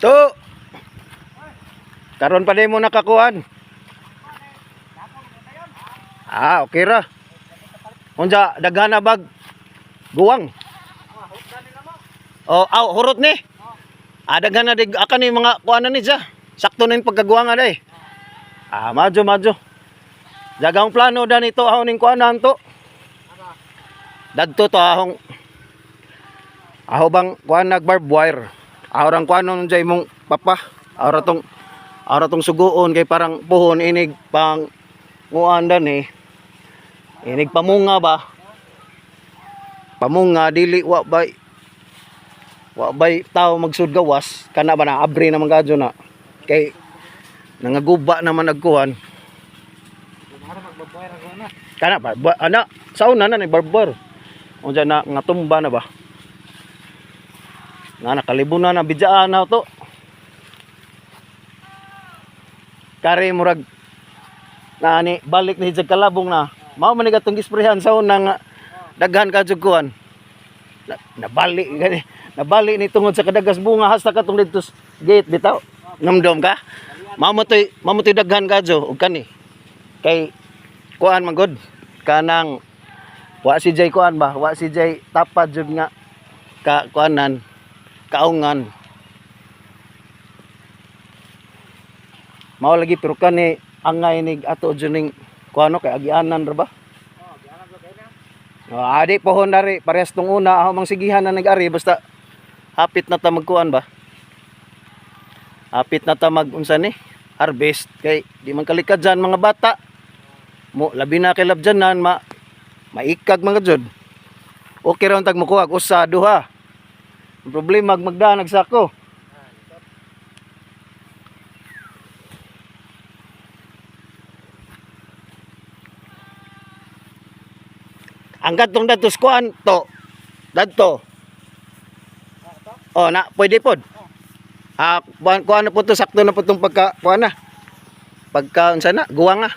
To. Karon pa din mo nakakuan. Okay ra. Unsa daghan na bag guwang. Hurot ni. Daghan na dig akan ni mga kuan ni siya. Sakto na yung pagkaguwangan ay. Madyo. Jagang plano dan ito ahon ning kuanan to. Dadto to ahong aho bang kuan nag barbed wire. Ahorang kuan nun jay mong papa. Ahora tong suguon kay parang puhon inig pang nguan dan Inig pamunga ba? Pamunga dili wa bay tao magsud gawas kana ba na abri na gadyo na. Kay nangaguba naman nagkuhan. Kana ba ana sauna na ni barber. Unsa na nga tumba na ba? Na nakalibunan na bidyaan na to. Kare murag nani balik ni jag kalabong na. Mao man ni gatong gisprehan sauna nga daghan ka juguan. Nabali ni tungod sa kadagas bunga hasta katong dito gate bitaw. Namdom ka? Mamutoy daghan kadyo ug kani. Kay kuan man gud kanang wa si Jay kuan ba? Wa si Jay tapad jud nga ka kuanan kaungan. Mao lagi pero kani angay nig ato jud ning kuano kay agianan ra ba? Adi pohon dari parehas tong una ako mang sigihan na nag-ari basta hapit na ta magkuan ba? Hapit na ta unsa ni? Harvest kay di man kalikad dyan mga bata. Mo labi na kay labjanan maikag mga jud. Okay ra untag mokuha usa duha. Ang problema magdaan nagsako. Ang katong datos kuan to. Dadto. Na pwede pod. Kuan na po to sakto na po tong pagka kuan na. Pagka unsa na guwang na.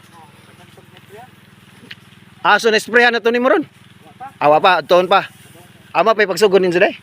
So na sprayan na to ni moron. Awa pa, tuon pa. Ama pa pagsugod din sa day.